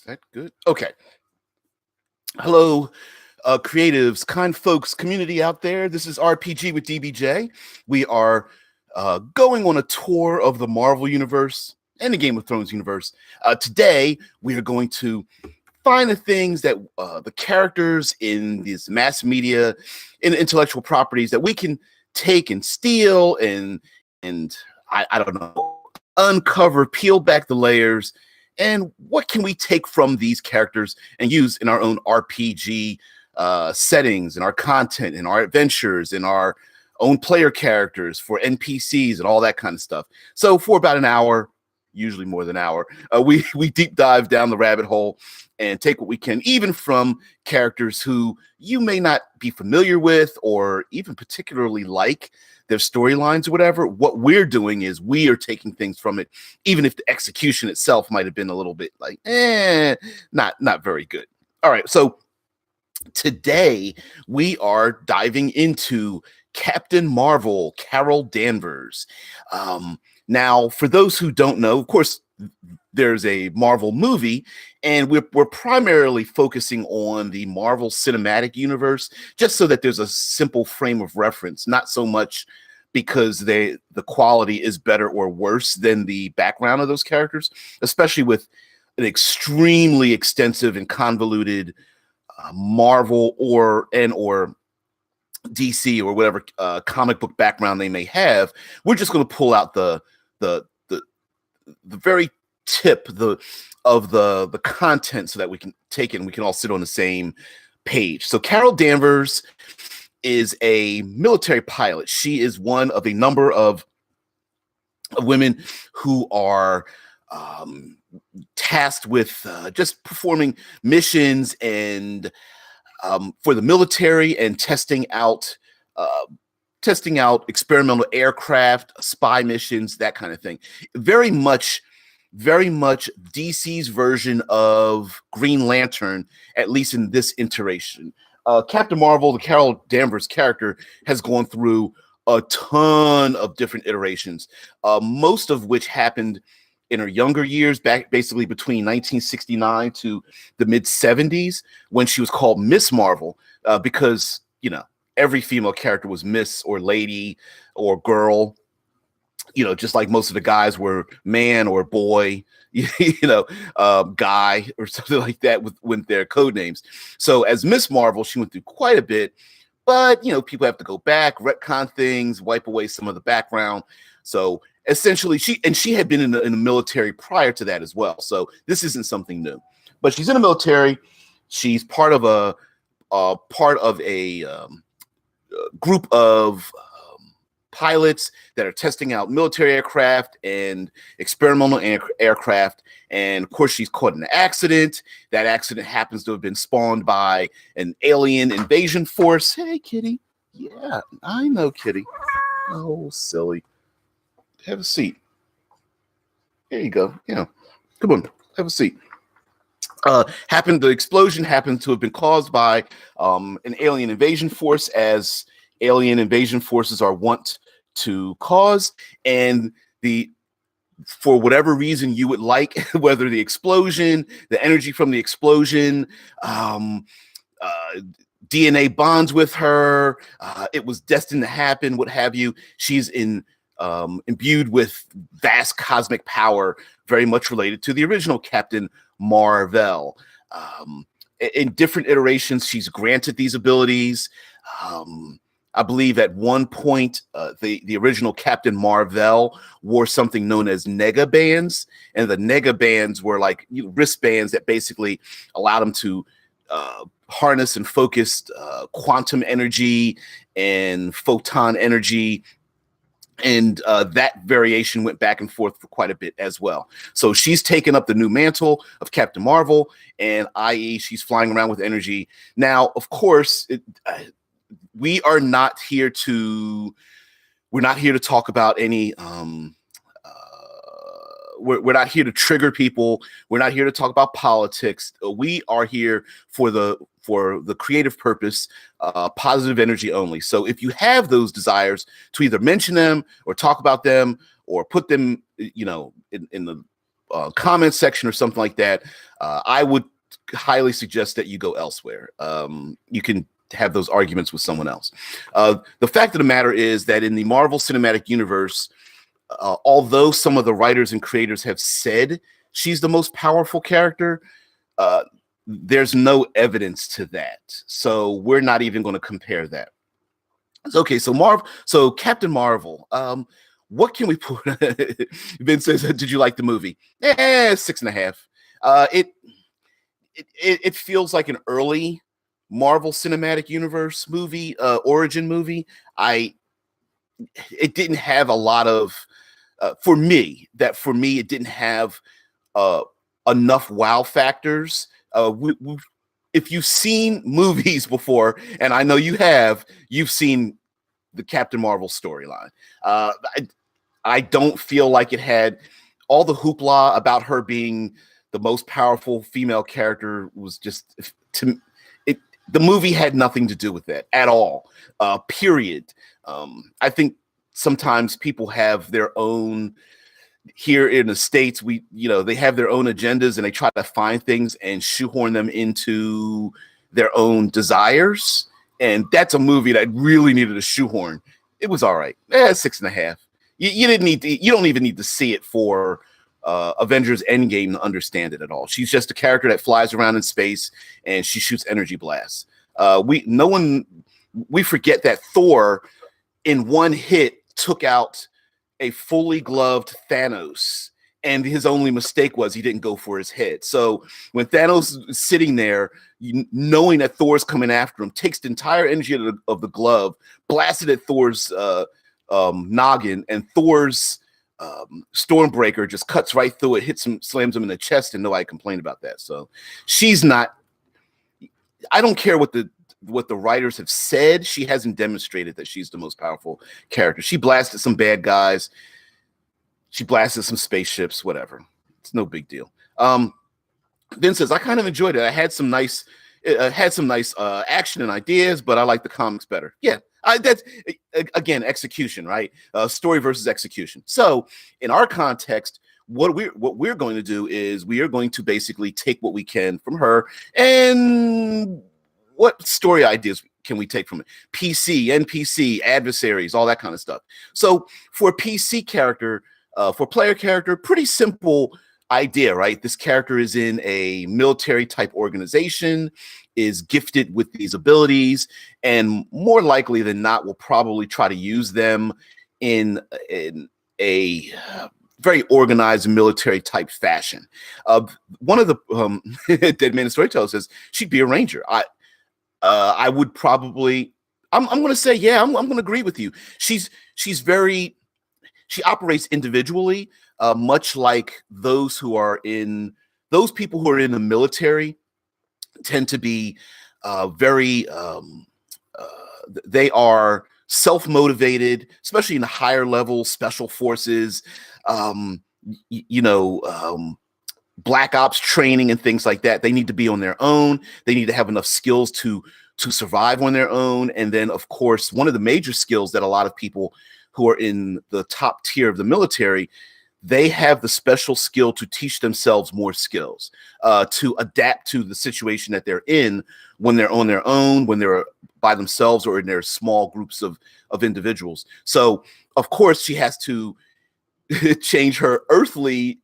that good? Okay. Hello, creatives, kind folks, community out there. This is RPG with DBJ. We are going on a tour of the Marvel Universe and the Game of Thrones universe. Today, we are going to find the things that the characters in these mass media and intellectual properties that we can take and steal and I don't know, uncover, peel back the layers, and what can we take from these characters and use in our own RPG settings, in our content, in our adventures, in our own player characters, for NPCs and all that kind of stuff. So for about an hour, usually more than an hour, we deep dive down the rabbit hole and take what we can, even from characters who you may not be familiar with or even particularly like their storylines or whatever. What we're doing is we are taking things from it, even if the execution itself might have been a little bit like, not very good. All right, so today we are diving into Captain Marvel, Carol Danvers. Now, for those who don't know, of course, there's a Marvel movie, and we're primarily focusing on the Marvel Cinematic Universe, just so that there's a simple frame of reference, not so much because the quality is better or worse than the background of those characters, especially with an extremely extensive and convoluted Marvel or DC or whatever comic book background they may have. We're just going to pull out the very tip of the content so that we can take it and we can all sit on the same page. So Carol Danvers is a military pilot. She is one of a number of women who are tasked with just performing missions and for the military and testing out experimental aircraft, spy missions, that kind of thing. Very much DC's version of Green Lantern, at least in this iteration. Captain Marvel, the Carol Danvers character, has gone through a ton of different iterations, most of which happened in her younger years, back basically between 1969 to the mid 70s, when she was called Miss Marvel, because, you know, every female character was Miss or Lady or Girl, you know, just like most of the guys were man or boy, guy or something like that with their code names. So as Miss Marvel, she went through quite a bit, but, you know, people have to go back, retcon things, wipe away some of the background. So essentially, she had been in the military prior to that as well. So this isn't something new, but she's in the military. She's part of a group of pilots that are testing out military aircraft and experimental aircraft. And of course, she's caught in an accident. That accident happens to have been spawned by an alien invasion force. Hey, kitty. Yeah, I know, kitty. Oh, silly. Have a seat. There you go. Yeah. Come on. Have a seat. The explosion happened to have been caused by an alien invasion force, as alien invasion forces are wont to cause. And for whatever reason you would like, whether the explosion, the energy from the explosion, DNA bonds with her, it was destined to happen, what have you. She's imbued with vast cosmic power, very much related to the original Captain Mar-vell. In different iterations, she's granted these abilities. I believe at one point, the original Captain Mar-vell wore something known as nega bands, and the nega bands were like wristbands that basically allowed him to harness and focus quantum energy and photon energy. And that variation went back and forth for quite a bit as well. So she's taken up the new mantle of Captain Marvel, and i.e. she's flying around with energy. Now, of course, we're not here to talk about any we're not here to trigger people. We're not here to talk about politics. We are here for the creative purpose, positive energy only. So if you have those desires to either mention them or talk about them or put them, in the comment section or something like that, I would highly suggest that you go elsewhere. You can have those arguments with someone else. The fact of the matter is that in the Marvel Cinematic Universe, although some of the writers and creators have said she's the most powerful character, there's no evidence to that. So we're not even going to compare that. Okay, so Captain Marvel. What can we put? Vince says, "Did you like the movie?" 6.5. It feels like an early Marvel Cinematic Universe movie, origin movie. It didn't have a lot of for me. It didn't have enough wow factors. If you've seen movies before, and I know you've seen the Captain Marvel storyline. I don't feel like it had all the hoopla about her being the most powerful female character. Was just the movie had nothing to do with that at all. Period. I think sometimes people have their own. Here in the States, they have their own agendas and they try to find things and shoehorn them into their own desires. And that's a movie that really needed a shoehorn. It was all right. 6.5. You didn't need to. You don't even need to see it for Avengers Endgame to understand it at all. She's just a character that flies around in space and she shoots energy blasts. We forget that Thor in one hit took out a fully gloved Thanos, and his only mistake was he didn't go for his head. So when Thanos is sitting there, knowing that Thor's coming after him, takes the entire energy of the glove, blasted at Thor's noggin, and Thor's Stormbreaker just cuts right through it, hits him, slams him in the chest, and nobody complained about that. So she's not. I don't care what the writers have said. She hasn't demonstrated that she's the most powerful character. She blasted some bad guys. She blasted some spaceships, whatever. It's no big deal. Vince says, I kind of enjoyed it. I had some nice action and ideas, but I like the comics better. Yeah, that's again, execution, right? Story versus execution. So in our context, what we're going to do is we are going to basically take what we can from her and what story ideas can we take from it? PC, NPC, adversaries, all that kind of stuff. So for a PC character, for player character, pretty simple idea, right? This character is in a military type organization, is gifted with these abilities, and more likely than not will probably try to use them in a very organized military type fashion. One of the Dead Man Storyteller says she'd be a ranger. I would probably. I'm going to say, yeah. I'm going to agree with you. She operates individually, much like those people who are in the military tend to be very. They are self-motivated, especially in the higher level special forces. Black ops training and things like that. They need to be on their own. They need to have enough skills to survive on their own. And then, of course, one of the major skills that a lot of people who are in the top tier of the military, they have the special skill to teach themselves more skills, to adapt to the situation that they're in when they're on their own, when they're by themselves, or in their small groups of individuals. So, of course, she has to change her earthly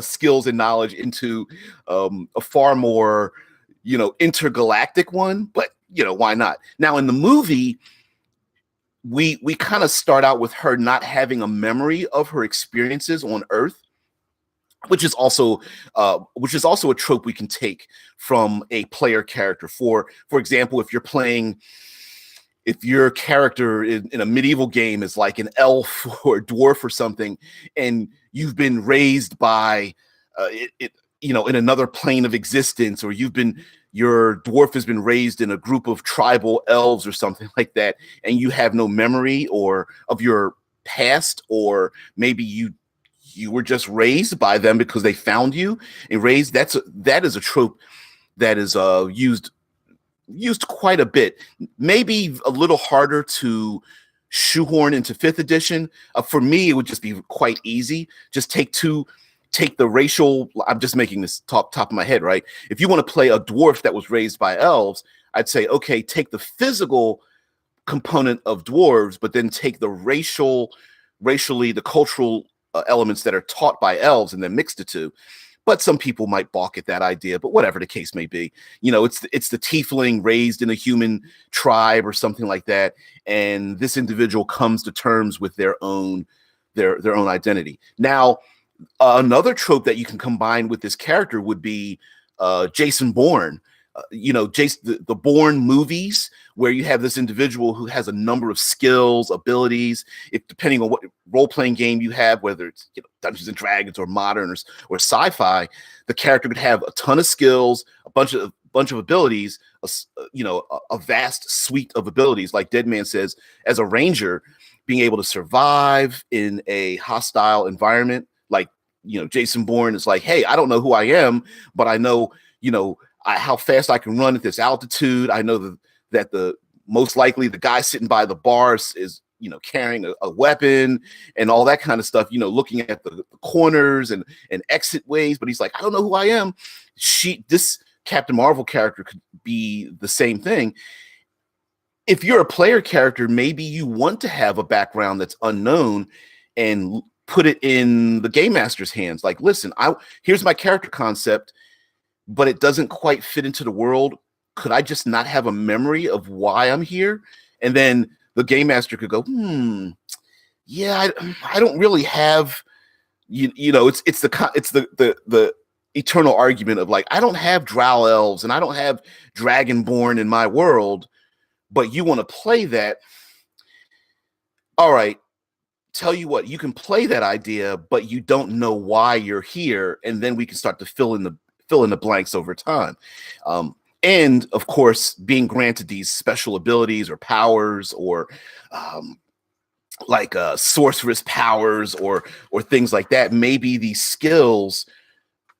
skills and knowledge into a far more, intergalactic one. But why not? Now in the movie, we kind of start out with her not having a memory of her experiences on Earth, which is also a trope we can take from a player character. For example, if your character in a medieval game is like an elf or a dwarf or something, and you've been raised by in another plane of existence, or your dwarf has been raised in a group of tribal elves or something like that, and you have no memory or of your past, or maybe you were just raised by them because they found you and raised. That is a trope that is used quite a bit. Maybe a little harder to shoehorn into 5th edition. For me, it would just be quite easy. Just take two take the racial, I'm just making this top of my head, right? If you want to play a dwarf that was raised by elves, I'd say, okay, take the physical component of dwarves, but then take the racially, the cultural elements that are taught by elves and then mix the two. But some people might balk at that idea, but whatever the case may be, it's the tiefling raised in a human tribe or something like that. And this individual comes to terms with their own identity. Now, another trope that you can combine with this character would be Jason Bourne. Jason, the Bourne movies, where you have this individual who has a number of skills, abilities. If depending on what role-playing game you have, whether it's Dungeons and Dragons or modern or sci-fi, the character could have a ton of skills, a bunch of abilities, a vast suite of abilities. Like Deadman says, as a ranger, being able to survive in a hostile environment. Like, Jason Bourne is like, hey, I don't know who I am, but I know, how fast I can run at this altitude. I know that the most likely the guy sitting by the bars is carrying a weapon and all that kind of stuff, looking at the corners and exit ways. But he's like, I don't know who I am. This Captain Marvel character could be the same thing. If you're a player character, maybe you want to have a background that's unknown and put it in the game master's hands. Like, listen, here's my character concept, but it doesn't quite fit into the world. Could I just not have a memory of why I'm here? And then the game master could go, yeah, I don't really have, it's the eternal argument of like, I don't have drow elves and I don't have dragonborn in my world, but you want to play that. All right. Tell you what, you can play that idea, but you don't know why you're here. And then we can start to fill in the blanks over time. And of course, being granted these special abilities or powers or like sorceress powers or things like that, maybe these skills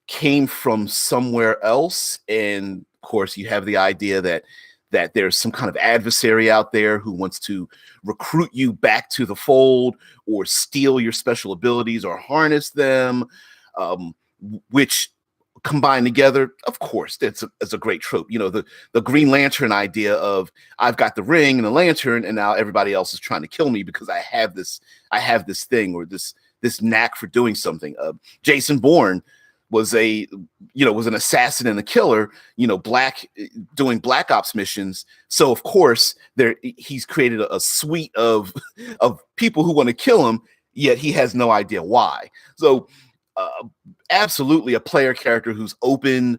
came from somewhere else. And of course, you have the idea that there's some kind of adversary out there who wants to recruit you back to the fold or steal your special abilities or harness them, which combined together, of course, it's a great trope. The Green Lantern idea of I've got the ring and the lantern, and now everybody else is trying to kill me because I have this thing or this knack for doing something. Jason Bourne was an assassin and a killer, doing Black Ops missions. So of course he's created a suite of people who want to kill him, yet he has no idea why. So absolutely a player character who's open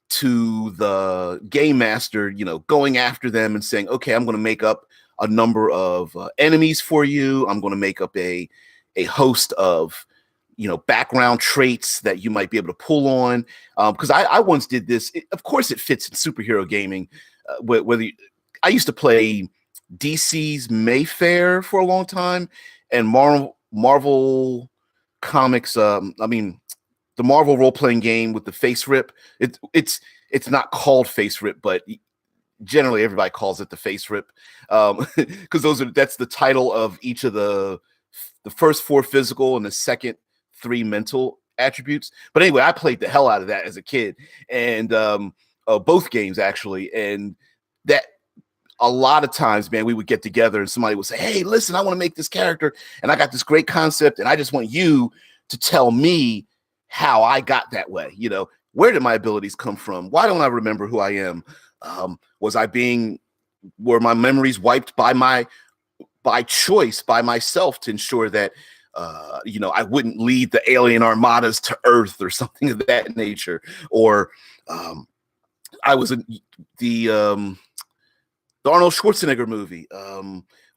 to the game master, going after them and saying, okay, I'm going to make up a number of enemies for you. I'm going to make up a host of background traits that you might be able to pull on. Because I once did this. Of course, it fits in superhero gaming. I used to play DC's Mayfair for a long time, and Marvel Comics. The Marvel role playing game with the face rip. It's not called face rip, but generally everybody calls it the face rip, because that's the title of each of the first 4 physical and the second 3 mental attributes. But anyway, I played the hell out of that as a kid, and both games actually. And that a lot of times, man, we would get together and somebody would say, hey, listen, I want to make this character and I got this great concept and I just want you to tell me how I got that way. Where did my abilities come from? Why don't I remember who I am? Were my memories wiped by choice, by myself, to ensure that I wouldn't lead the alien armadas to Earth or something of that nature? Or I was in the Arnold Schwarzenegger movie,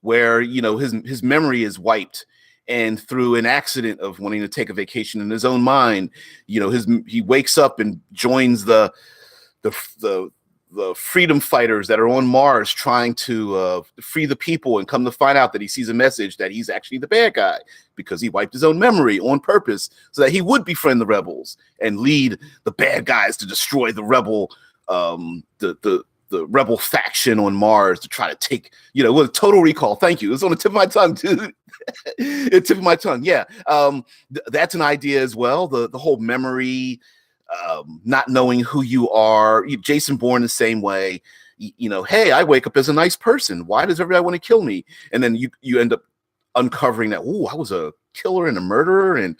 where his memory is wiped, and through an accident of wanting to take a vacation in his own mind, he wakes up and joins the freedom fighters that are on Mars trying to free the people, and come to find out that he sees a message that he's actually the bad guy because he wiped his own memory on purpose so that he would befriend the rebels and lead the bad guys to destroy the rebel, the rebel faction on Mars to try to take, with Total Recall. Thank you. It's on the tip of my tongue, dude. It tip of my tongue. Yeah. That's an idea as well. The whole memory, not knowing who you are. Jason Bourne the same way. Hey, I wake up as a nice person. Why does everybody want to kill me? And then you end up uncovering that, oh, I was a killer and a murderer, and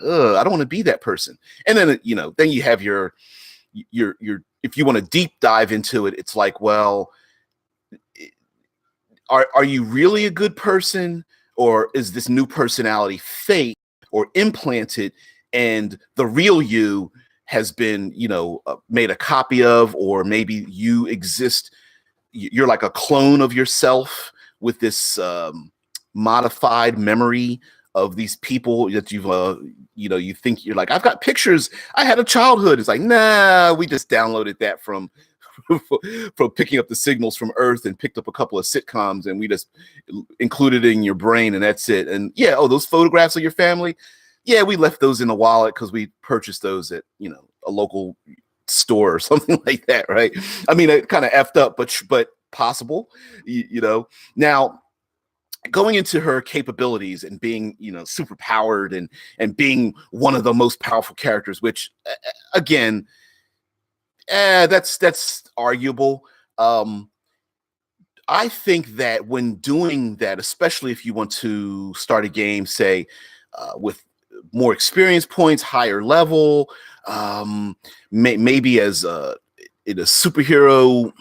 I don't want to be that person. And then then you have your if you want to deep dive into it, it's like, well, are you really a good person, or is this new personality fake or implanted, and the real you has been made a copy of, or maybe you exist, you're like a clone of yourself with this modified memory of these people that you think you're like, I've got pictures, I had a childhood. It's like, nah, we just downloaded that from picking up the signals from Earth and picked up a couple of sitcoms, and we just included it in your brain, and that's it. And yeah, those photographs of your family, yeah, we left those in the wallet because we purchased those at a local store or something like that, right? I mean, it kind of effed up, but possible, Now, going into her capabilities and being super powered and being one of the most powerful characters, which again, that's arguable. I think that when doing that, especially if you want to start a game, say, with more experience points, higher level, maybe as in a superhero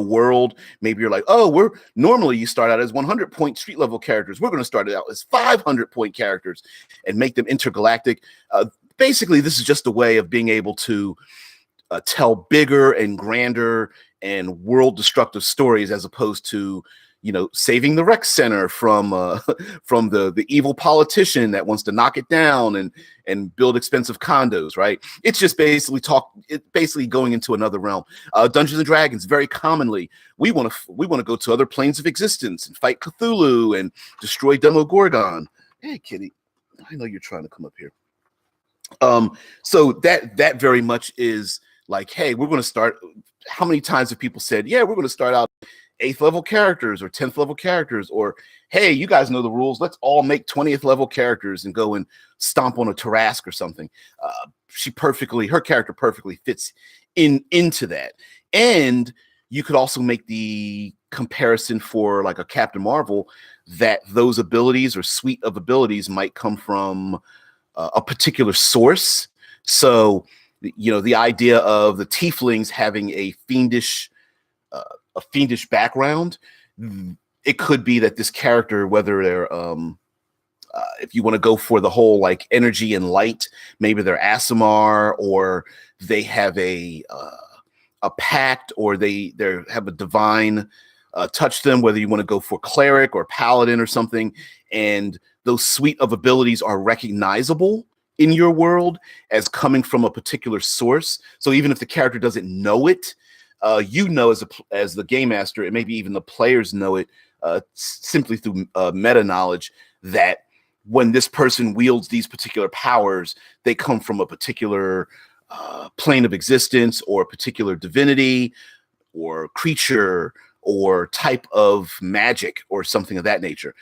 world, maybe you're like, oh, normally you start out as 100-point street level characters. We're going to start it out as 500-point characters and make them intergalactic. Basically, this is just a way of being able to tell bigger and grander and world destructive stories, as opposed to saving the rec center from the evil politician that wants to knock it down and build expensive condos, right? It's just basically going into another realm. Dungeons and Dragons, very commonly, we want to go to other planes of existence and fight Cthulhu and destroy Demogorgon. Hey, kitty, I know you're trying to come up here. So that very much is like, hey, we're going to start. How many times have people said, yeah, we're going to start out 8th level characters or 10th level characters, or hey, you guys know the rules, let's all make 20th level characters and go and stomp on a Tarask or something. Her character perfectly fits into that. And you could also make the comparison for like a Captain Marvel, that those abilities or suite of abilities might come from a particular source. So the idea of the tieflings having a fiendish background, it could be that this character, whether they're if you want to go for the whole like energy and light, maybe they're Aasimar, or they have a pact, or they have a divine touch them, whether you want to go for cleric or paladin or something, and those suite of abilities are recognizable in your world as coming from a particular source. So even if the character doesn't know it, as the game master, and maybe even the players know it simply through meta knowledge, that when this person wields these particular powers, they come from a particular plane of existence, or a particular divinity or creature or type of magic or something of that nature.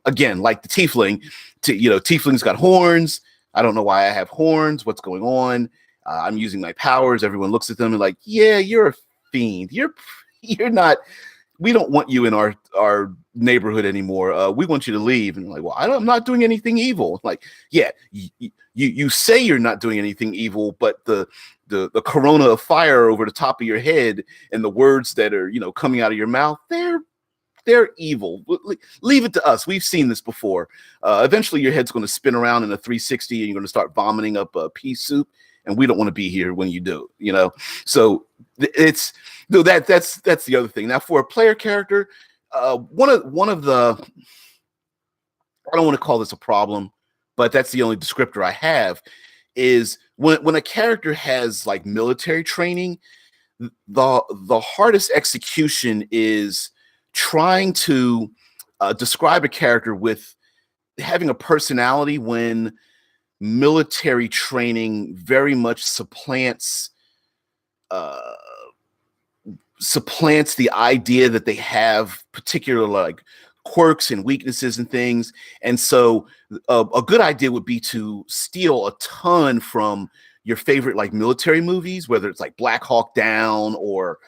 Again, like the tiefling, tiefling's got horns. I don't know why I have horns. What's going on? I'm using my powers. Everyone looks at them and like, yeah, you're a fiend. You're not. We don't want you in our neighborhood anymore. We want you to leave. And like, well, I'm not doing anything evil. Like, yeah, you say you're not doing anything evil, but the corona of fire over the top of your head and the words that are coming out of your mouth, they're evil. Leave it to us. We've seen this before. Eventually, your head's going to spin around in a 360, and you're going to start vomiting up pea soup. And we don't want to be here when you do. So that's the other thing. Now, for a player character, one of the, I don't want to call this a problem, but that's the only descriptor I have, is when a character has like military training, the hardest execution is trying to describe a character with having a personality when military training very much supplants the idea that they have particular like quirks and weaknesses and things. And so a good idea would be to steal a ton from your favorite like military movies, whether it's like Black Hawk Down or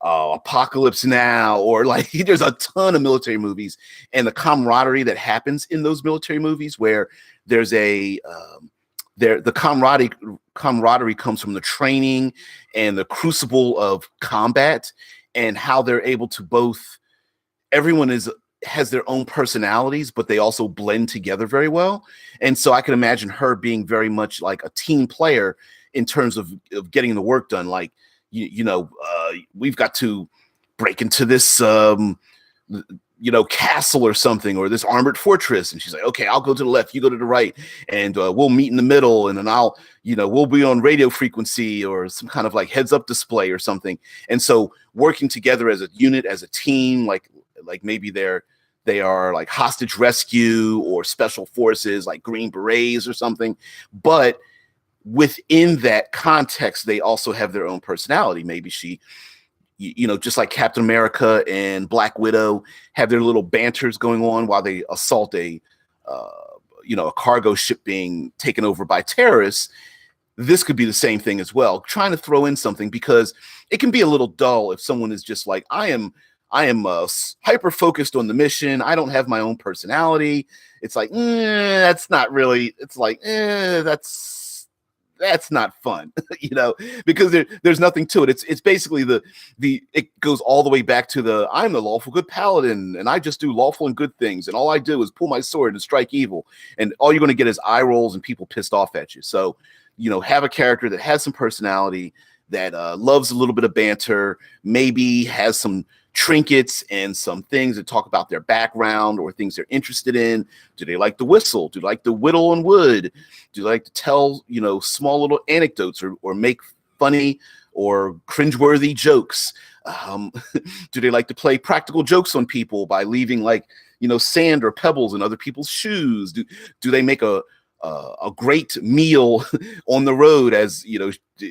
Apocalypse Now, or like there's a ton of military movies, and the camaraderie that happens in those military movies where there's the camaraderie comes from the training and the crucible of combat, and how they're able to both, everyone has their own personalities, but they also blend together very well. And so I can imagine her being very much like a team player in terms of getting the work done. Like, we've got to break into this, castle or something, or this armored fortress. And she's like, okay, I'll go to the left, you go to the right, and we'll meet in the middle. And then we'll be on radio frequency or some kind of like heads up display or something. And so working together as a unit, as a team, like maybe they are like hostage rescue or special forces, like Green Berets or something. But within that context, they also have their own personality. Maybe she, just like Captain America and Black Widow have their little banters going on while they assault a cargo ship being taken over by terrorists. This could be the same thing as well, trying to throw in something, because it can be a little dull if someone is just like, I am hyper focused on the mission. I don't have my own personality. It's like, that's not really, it's like, that's not fun, because there's nothing to it. It's basically it goes all the way back to I'm the lawful good paladin, and I just do lawful and good things, and all I do is pull my sword and strike evil, and all you're going to get is eye rolls and people pissed off at you. So, have a character that has some personality, that loves a little bit of banter, maybe has some trinkets and some things that talk about their background or things they're interested in. Do they like to whistle? Do they like to whittle on wood? Do they like to tell, small little anecdotes or make funny or cringeworthy jokes? Do they like to play practical jokes on people by leaving sand or pebbles in other people's shoes? Do they make a great meal on the road, as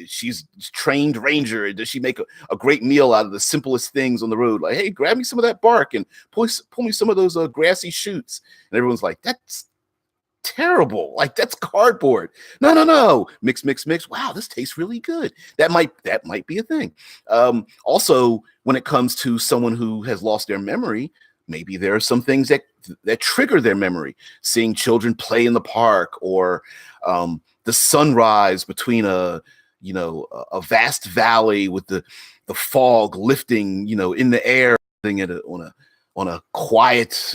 she's trained ranger? Does she make a great meal out of the simplest things on the road, like, hey, grab me some of that bark and pull me some of those grassy shoots? And everyone's like, that's terrible, like that's cardboard. No, mix. Wow, this tastes really good. That might be a thing. Also, when it comes to someone who has lost their memory, maybe there are some things that trigger their memory. Seeing children play in the park, or the sunrise between a vast valley with the fog lifting, in the air, on a quiet,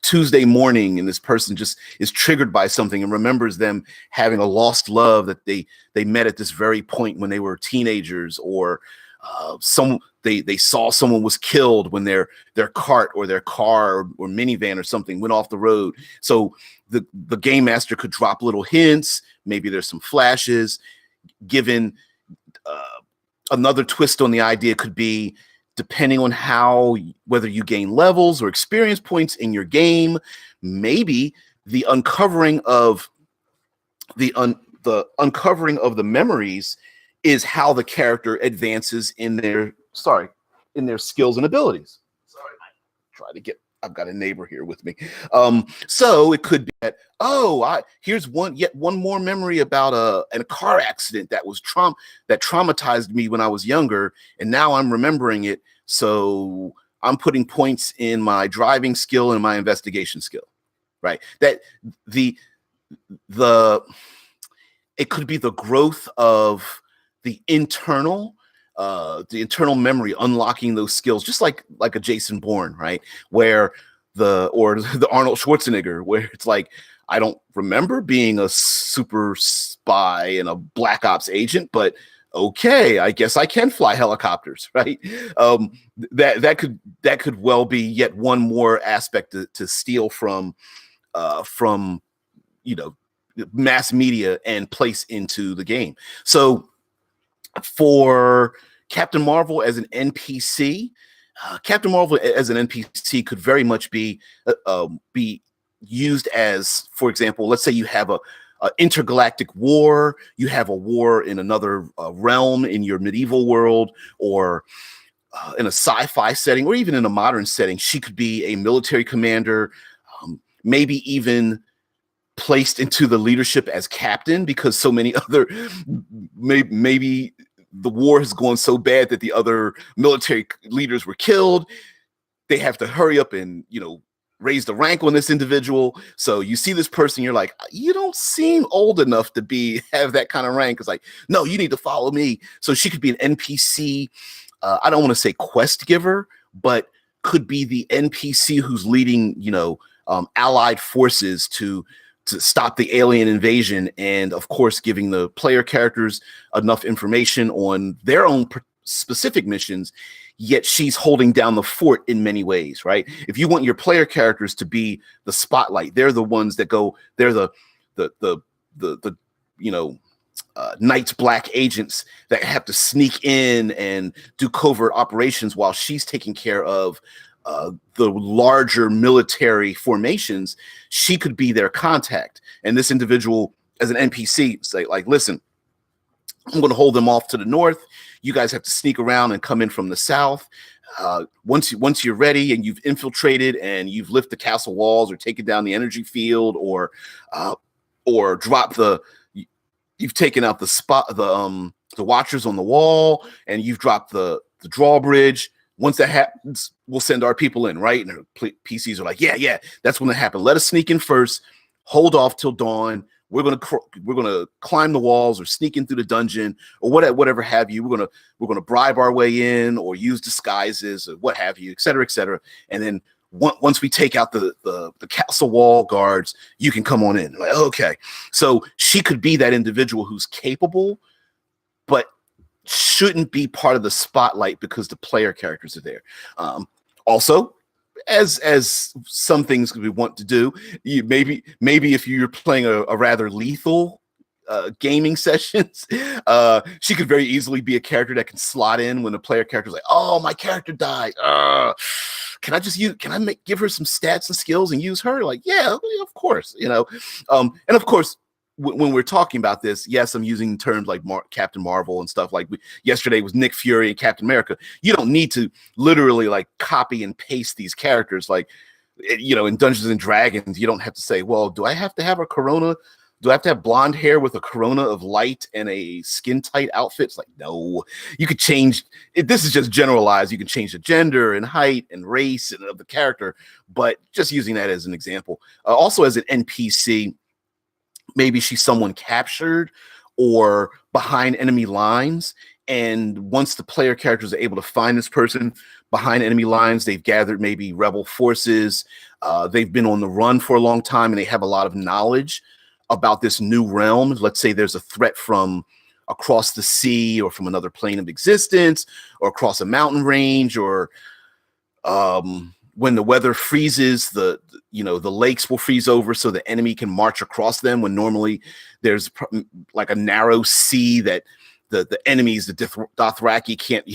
Tuesday morning, and this person just is triggered by something and remembers them having a lost love that they met at this very point when they were teenagers, or they saw someone was killed when their cart or their car or minivan or something went off the road. So the game master could drop little hints. Maybe there's some flashes given. Another twist on the idea could be, depending on whether you gain levels or experience points in your game, maybe the uncovering of the memories is how the character advances in their skills and abilities. Sorry, I've got a neighbor here with me. So it could be that, here's yet one more memory about a car accident that traumatized me when I was younger, and now I'm remembering it. So I'm putting points in my driving skill and my investigation skill, right? That it could be the growth of the internal memory, unlocking those skills, just like a Jason Bourne, right? Or the Arnold Schwarzenegger, where it's like, I don't remember being a super spy and a black ops agent, but okay, I guess I can fly helicopters, right? That could well be yet one more aspect to steal from mass media and place into the game. So for Captain Marvel as an NPC, Captain Marvel as an NPC could very much be used as, for example, let's say you have a intergalactic war, you have a war in another realm in your medieval world, or in a sci-fi setting or even in a modern setting, she could be a military commander, maybe even placed into the leadership as captain, because so many other maybe the war has gone so bad that the other military leaders were killed. They have to hurry up and, raise the rank on this individual. So you see this person, you're like, you don't seem old enough to have that kind of rank. It's like, no, you need to follow me. So she could be an NPC. I don't want to say quest giver, but could be the NPC who's leading, allied forces to stop the alien invasion, and of course giving the player characters enough information on their own specific missions, yet she's holding down the fort in many ways, right? If you want your player characters to be the spotlight, they're the ones that go, they're the Night's black agents that have to sneak in and do covert operations while she's taking care of the larger military formations. She could be their contact. And this individual, as an NPC, say, like, listen, I'm going to hold them off to the north. You guys have to sneak around and come in from the south. Once you're ready and you've infiltrated and you've lifted the castle walls or taken down the energy field or dropped you've taken out the watchers on the wall and you've dropped the drawbridge. Once that happens, we'll send our people in, right? And PCs are like, yeah, that's when it happened. Let us sneak in first. Hold off till dawn. We're gonna climb the walls or sneak in through the dungeon or whatever have you. We're gonna bribe our way in or use disguises or what have you, et cetera, et cetera. And then once we take out the castle wall guards, you can come on in. Like, okay, so she could be that individual who's capable, but shouldn't be part of the spotlight because the player characters are there. Also, as some things we want to do, maybe if you're playing a rather lethal gaming sessions, she could very easily be a character that can slot in when the player character's like, oh, my character died. Can I give her some stats and skills and use her? Like, yeah, of course, and of course, when we're talking about this, yes, I'm using terms like Captain Marvel and stuff. Like yesterday was Nick Fury and Captain America. You don't need to literally like copy and paste these characters. Like, in Dungeons and Dragons, you don't have to say, well, do I have to have a corona? Do I have to have blonde hair with a corona of light and a skin tight outfit? It's like, no, you could change it. This is just generalized. You can change the gender and height and race and of the character, but just using that as an example. Also as an NPC, maybe she's someone captured or behind enemy lines. And once the player characters are able to find this person behind enemy lines, they've gathered maybe rebel forces. They've been on the run for a long time and they have a lot of knowledge about this new realm. Let's say there's a threat from across the sea or from another plane of existence or across a mountain range, or when the weather freezes, the lakes will freeze over so the enemy can march across them when normally there's like a narrow sea that the enemies, the Dothraki can't,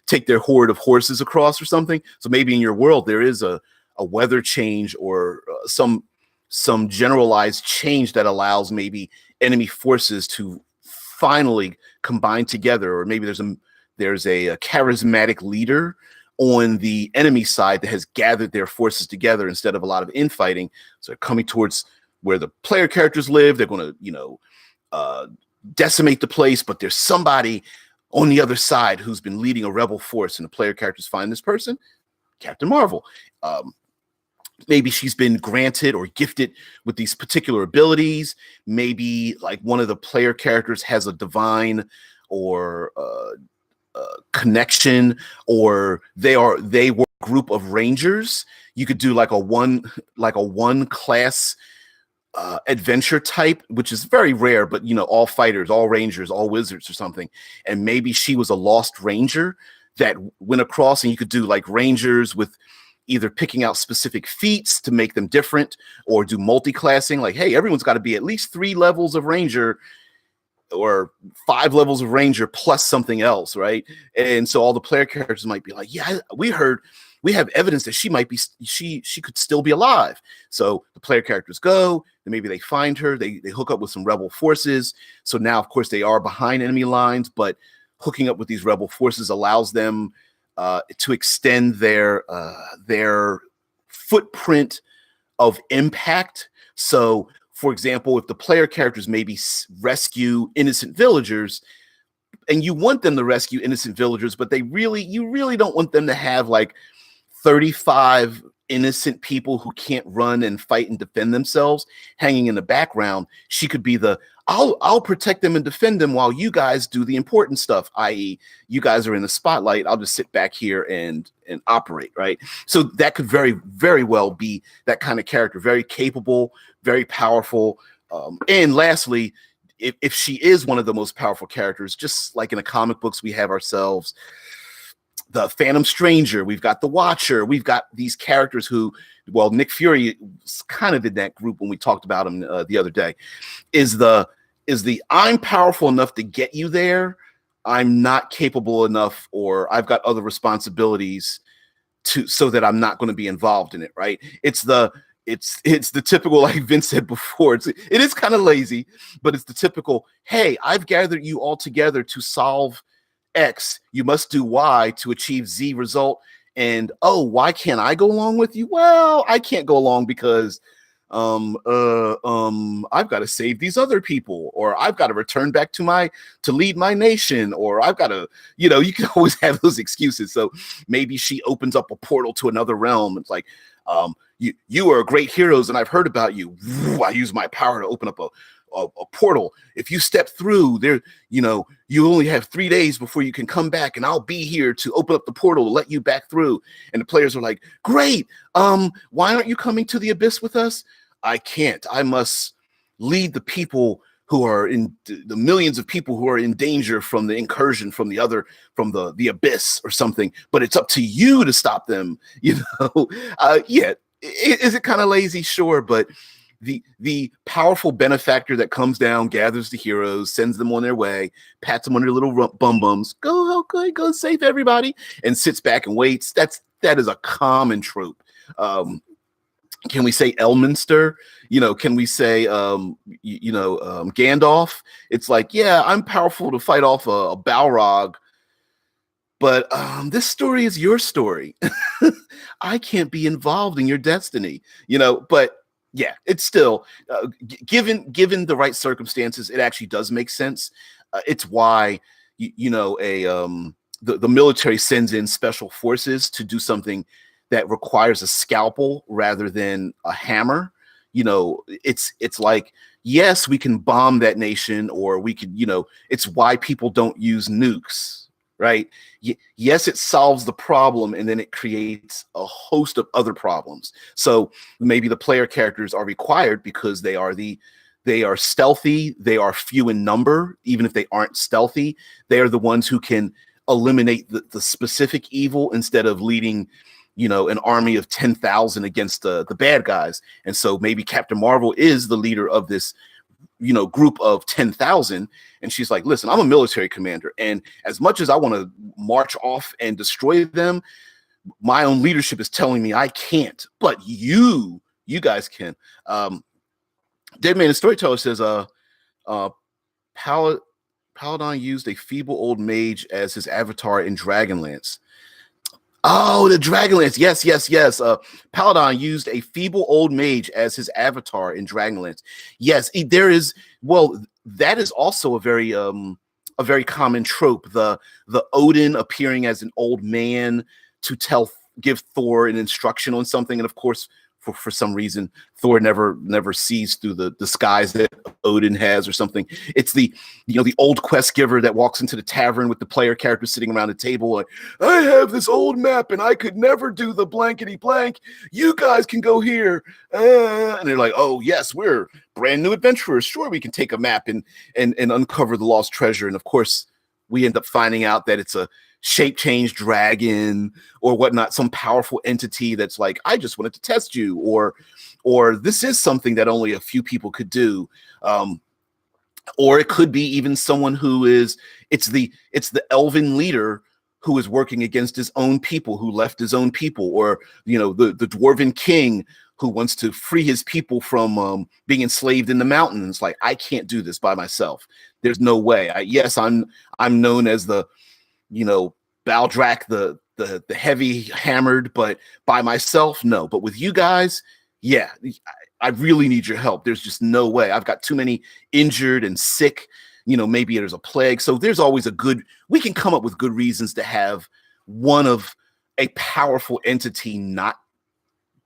take their horde of horses across or something. So maybe in your world there is a weather change or some generalized change that allows maybe enemy forces to finally combine together, or maybe there's a charismatic leader on the enemy side that has gathered their forces together instead of a lot of infighting. So they're coming towards where the player characters live. They're going to, decimate the place, but there's somebody on the other side who's been leading a rebel force, and the player characters find this person, Captain Marvel. Maybe she's been granted or gifted with these particular abilities. Maybe like one of the player characters has a divine or connection, or they were a group of rangers. You could do like a one class adventure type, which is very rare, but all fighters, all rangers, all wizards or something. And maybe she was a lost ranger that went across, and you could do like rangers with either picking out specific feats to make them different, or do multi-classing. Like, hey, everyone's got to be at least 3 levels of ranger or 5 levels of ranger plus something else, right? And so all the player characters might be like, yeah, we have evidence that she could still be alive. So the player characters go, and maybe they find her, they hook up with some rebel forces. So now, of course, they are behind enemy lines, but hooking up with these rebel forces allows them to extend their footprint of impact. So, for example, if the player characters maybe rescue innocent villagers, and you want them to rescue innocent villagers, but you really don't want them to have like 35 innocent people who can't run and fight and defend themselves hanging in the background. She could be I'll protect them and defend them while you guys do the important stuff, i.e. you guys are in the spotlight. I'll just sit back here and operate, right? So that could very, very well be that kind of character, very capable, very powerful. And lastly, if she is one of the most powerful characters, just like in the comic books, we have ourselves the Phantom Stranger, we've got the Watcher, we've got these characters who, well, Nick Fury was kind of in that group when we talked about him the other day, is the I'm powerful enough to get you there, I'm not capable enough, or I've got other responsibilities so that I'm not going to be involved in it, right? It's the typical, like Vince said before, it is kind of lazy, but it's the typical, hey, I've gathered you all together to solve X, you must do Y to achieve Z result. And oh, why can't I go along with you? Well, I can't go along because I've got to save these other people, or I've got to return back to lead my nation, or I've got to, you can always have those excuses. So maybe she opens up a portal to another realm. It's like, you are great heroes and I've heard about you. I use my power to open up a portal. If you step through there, you only have 3 days before you can come back, and I'll be here to open up the portal to let you back through. And the players are like, great. Why aren't you coming to the abyss with us? I can't. I must lead the people who are in the millions of people who are in danger from the incursion from the abyss or something, but it's up to you to stop them. Yeah. Is it kind of lazy? Sure. But the powerful benefactor that comes down, gathers the heroes, sends them on their way, pats them on their little bum bums, go save everybody, and sits back and waits. That is a common trope. Can we say Elminster? Can we say Gandalf? It's like, yeah, I'm powerful to fight off a Balrog, but this story is your story. I can't be involved in your destiny, but yeah, it's still given the right circumstances, it actually does make sense. It's why the military sends in special forces to do something that requires a scalpel rather than a hammer. It's like, yes, we can bomb that nation, or we could, it's why people don't use nukes. Right? Yes, it solves the problem, and then it creates a host of other problems. So maybe the player characters are required because they are stealthy, they are few in number. Even if they aren't stealthy, they are the ones who can eliminate the specific evil instead of leading an army of 10,000 against the bad guys. And so maybe Captain Marvel is the leader of this group of 10,000, and she's like, listen, I'm a military commander, and as much as I want to march off and destroy them, my own leadership is telling me I can't, but you guys can. Dead Man the Storyteller says Paladin used a feeble old mage as his avatar in Dragonlance. Oh, the Dragonlance. Yes. Paladin used a feeble old mage as his avatar in Dragonlance. Yes, there is. Well, that is also a very common trope. The Odin appearing as an old man to give Thor an instruction on something, and of course, for some reason, Thor never sees through the disguise that Odin has or something. It's the old quest giver that walks into the tavern with the player character sitting around the table like, I have this old map and I could never do the blankety blank. You guys can go here. And they're like, oh yes, we're brand new adventurers. Sure, we can take a map and uncover the lost treasure. And of course, we end up finding out that it's a shape change dragon or whatnot, some powerful entity that's like, I just wanted to test you, or this is something that only a few people could do. Or it could be even someone who is, it's the elven leader who is working against his own people, who left his own people, or the dwarven king who wants to free his people from being enslaved in the mountains. Like, I can't do this by myself. There's no way. I'm known as the Baldrak, the the heavy hammered, but by myself, no. But with you guys, yeah, I really need your help. There's just no way. I've got too many injured and sick. Maybe there's a plague. So there's always we can come up with good reasons to have one of a powerful entity not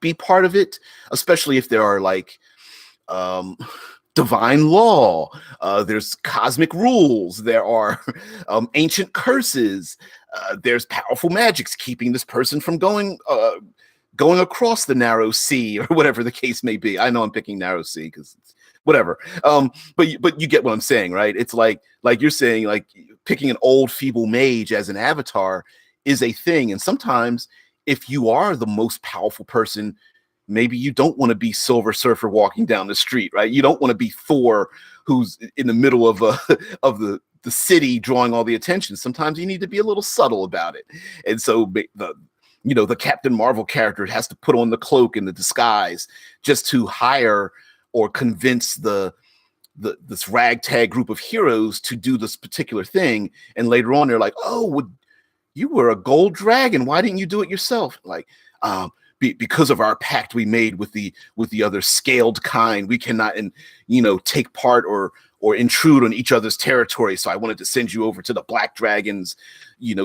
be part of it, especially if there are like divine law, there's cosmic rules, there are ancient curses, there's powerful magics keeping this person from going across the narrow sea, or whatever the case may be. I know I'm picking narrow sea because whatever. But you get what I'm saying, right? It's like you're saying, like picking an old feeble mage as an avatar is a thing. And sometimes if you are the most powerful person, maybe you don't want to be Silver Surfer walking down the street, right? You don't want to be Thor, who's in the middle of of the city drawing all the attention. Sometimes you need to be a little subtle about it. And so the Captain Marvel character has to put on the cloak and the disguise just to hire or convince this ragtag group of heroes to do this particular thing. And later on, they're like, "Oh, you were a gold dragon. Why didn't you do it yourself?" Like, because of our pact we made with the other scaled kind, we cannot take part or intrude on each other's territory. So I wanted to send you over to the Black Dragons,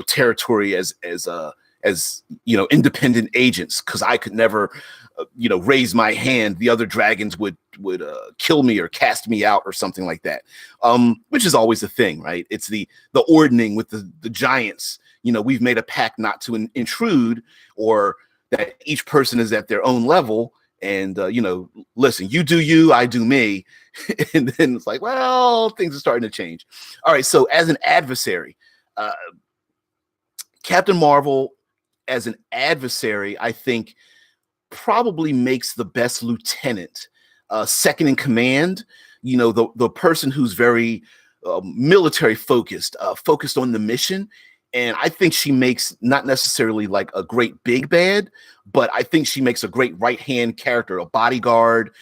territory as independent agents, because I could never raise my hand. The other dragons would kill me or cast me out or something like that, which is always a thing, right? It's the ordering with the giants. We've made a pact not to intrude, or that each person is at their own level. And, listen, you do you, I do me. And then it's like, well, things are starting to change. All right. So as an adversary, Captain Marvel as an adversary, I think probably makes the best lieutenant, second in command, the person who's very military focused on the mission. And I think she makes not necessarily like a great big bad, but I think she makes a great right-hand character, a bodyguard,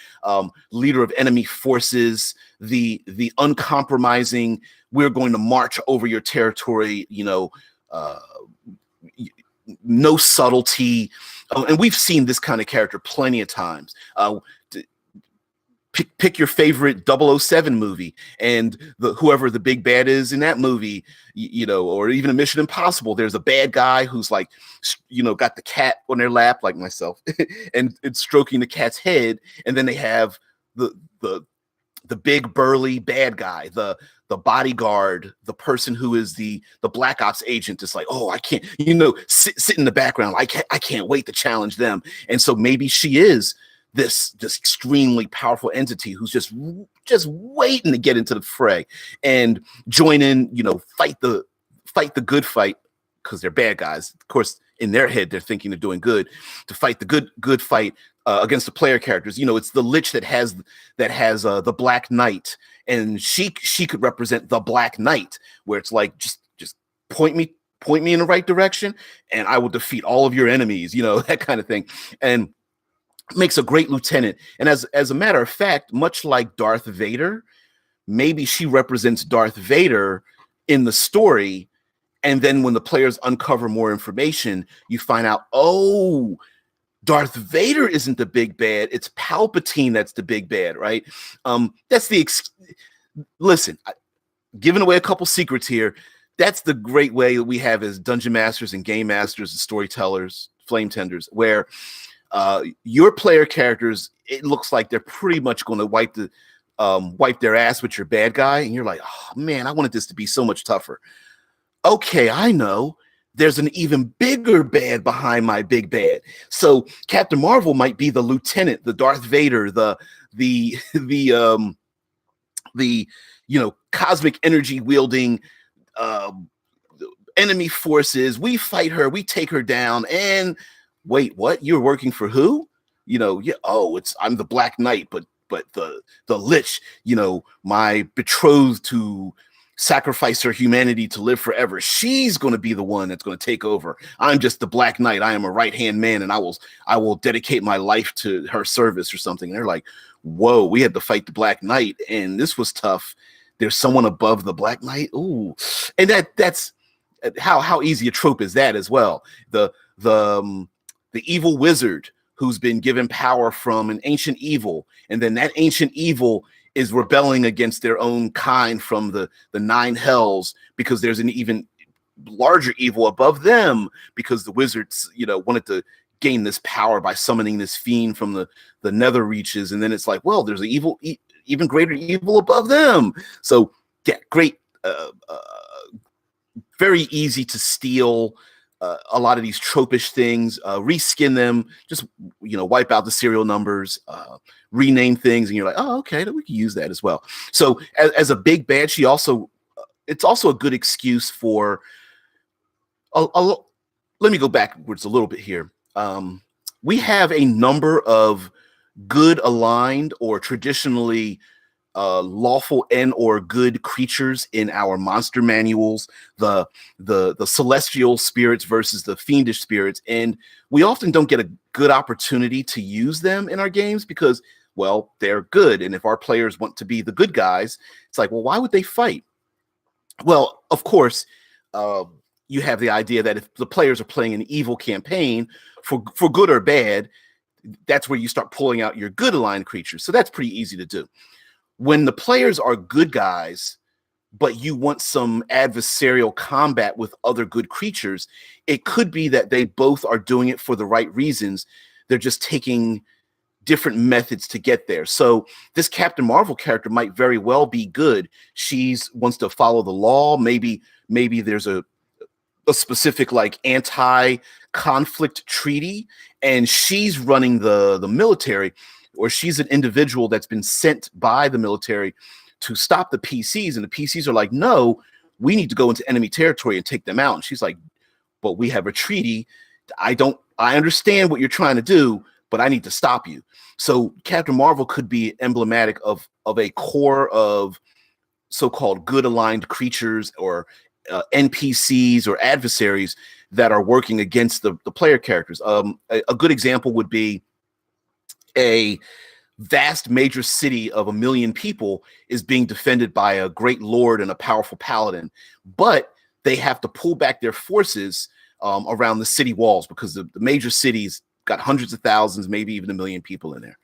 leader of enemy forces, the uncompromising, we're going to march over your territory, no subtlety. And we've seen this kind of character plenty of times. Pick your favorite 007 movie, and whoever the big bad is in that movie, or even a Mission Impossible, there's a bad guy who's like, got the cat on their lap, like myself, and it's stroking the cat's head. And then they have the big burly bad guy, the bodyguard, the person who is the Black Ops agent. Is like, oh, I can't, sit in the background. I can't wait to challenge them. And so maybe she is this extremely powerful entity who's just waiting to get into the fray and join in, fight the good fight, because they're bad guys. Of course, in their head, they're thinking of doing good, to fight the good fight against the player characters. It's the Lich that has the Black Knight, and she could represent the Black Knight, where it's like, just point me in the right direction, and I will defeat all of your enemies, that kind of thing. And makes a great lieutenant. And as a matter of fact, much like Darth Vader, maybe she represents Darth Vader in the story. And then when the players uncover more information, you find out, oh, Darth Vader isn't the big bad. It's Palpatine that's the big bad, right? That's listen, giving away a couple secrets here. That's the great way that we have as dungeon masters and game masters and storytellers, flame tenders, where your player characters, it looks like they're pretty much going to wipe their ass with your bad guy, and you're like, oh man, I wanted this to be so much tougher. Okay, I know. There's an even bigger bad behind my big bad. So Captain Marvel might be the lieutenant, the Darth Vader, the cosmic energy wielding enemy forces. We fight her, we take her down, and wait, what? You're working for who? I'm the Black Knight, but the Lich, my betrothed to sacrifice her humanity to live forever, she's going to be the one that's going to take over. I'm just the Black Knight. I am a right-hand man, and I will dedicate my life to her service or something. And they're like, whoa, we had to fight the Black Knight, and this was tough. There's someone above the Black Knight. Ooh. And that's how easy a trope is that as well? The evil wizard who's been given power from an ancient evil, and then that ancient evil is rebelling against their own kind from the nine hells because there's an even larger evil above them because the wizards, wanted to gain this power by summoning this fiend from the nether reaches, and then it's like, well, there's an evil, even greater evil above them. So yeah, great, very easy to steal a lot of these tropish things, reskin them, just wipe out the serial numbers, rename things, and you're like, oh, okay, we can use that as well. So as a big bad, it's also a good excuse for. Let me go backwards a little bit here. We have a number of good aligned or traditionally lawful and or good creatures in our monster manuals, the celestial spirits versus the fiendish spirits, and we often don't get a good opportunity to use them in our games because, well, they're good, and if our players want to be the good guys, it's like, well, why would they fight? Well, of course, you have the idea that if the players are playing an evil campaign for good or bad, that's where you start pulling out your good aligned creatures. So that's pretty easy to do. When the players are good guys, but you want some adversarial combat with other good creatures, it could be that they both are doing it for the right reasons. They're just taking different methods to get there. So this Captain Mar-vell character might very well be good. She wants to follow the law. Maybe there's a specific like anti-conflict treaty, and she's running the military, or she's an individual that's been sent by the military to stop the PCs, and the PCs are like, no, we need to go into enemy territory and take them out. And she's like, but we have a treaty. I understand what you're trying to do, but I need to stop you. So Captain Mar-vell could be emblematic of a core of so-called good aligned creatures or NPCs or adversaries that are working against the player characters. A good example would be a vast major city of 1 million people is being defended by a great lord and a powerful paladin, but they have to pull back their forces around the city walls because the major cities got hundreds of thousands, maybe even 1 million people in there.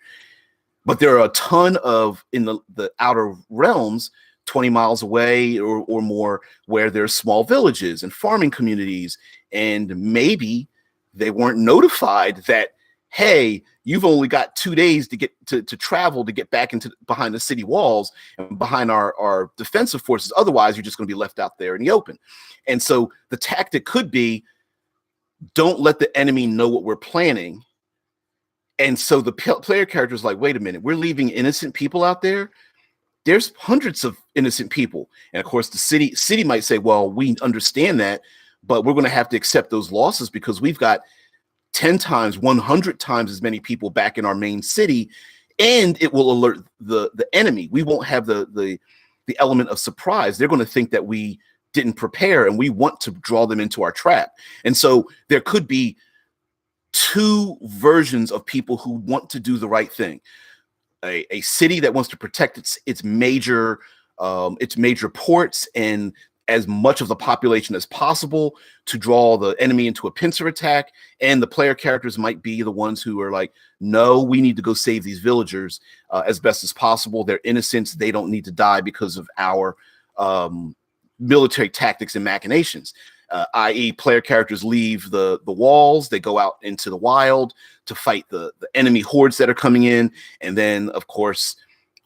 But there are a ton of, in the outer realms, 20 miles away or more, where there's small villages and farming communities, and maybe they weren't notified that, hey, you've only got 2 days to get to travel to get back into behind the city walls and behind our defensive forces. Otherwise, you're just going to be left out there in the open. And so the tactic could be, don't let the enemy know what we're planning. And so the player character is like, wait a minute, we're leaving innocent people out there. There's hundreds of innocent people. And of course, the city might say, well, we understand that, but we're going to have to accept those losses because we've got 10 times, 100 times as many people back in our main city, and it will alert the enemy. We won't have the element of surprise. They're going to think that we didn't prepare, and we want to draw them into our trap. And so there could be two versions of people who want to do the right thing. A city that wants to protect its major ports and as much of the population as possible to draw the enemy into a pincer attack, and the player characters might be the ones who are like, no, we need to go save these villagers as best as possible. They're innocents. They don't need to die because of our military tactics and machinations. I.e., player characters leave the walls, they go out into the wild to fight the enemy hordes that are coming in, and then, of course,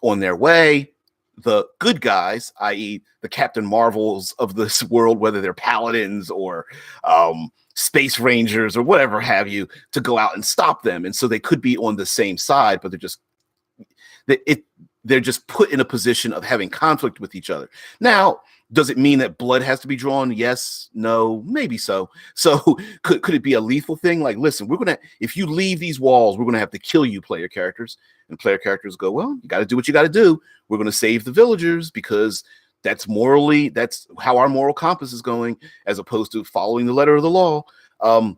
on their way, the good guys, i.e., the Captain Mar-vells of this world, whether they're paladins or space rangers or whatever have you, to go out and stop them. And so they could be on the same side, but they're just put in a position of having conflict with each other. Now, does it mean that blood has to be drawn? Yes, no, maybe so. So could it be a lethal thing? Like, listen, if you leave these walls, we're going to have to kill you, player characters. And player characters go, well, you got to do what you got to do. We're going to save the villagers because that's how our moral compass is going, as opposed to following the letter of the law. A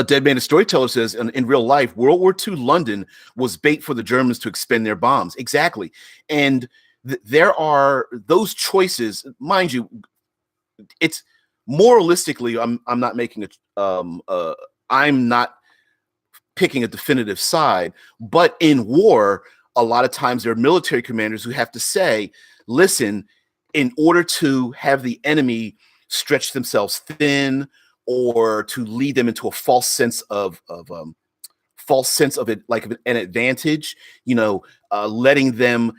Dead Man, a Storyteller, says, in real life, World War II London was bait for the Germans to expend their bombs. Exactly. And there are those choices. Mind you, moralistically, I'm not making I'm not picking a definitive side, but in war, a lot of times there are military commanders who have to say, listen, in order to have the enemy stretch themselves thin or to lead them into a false sense of it, like an advantage, letting them,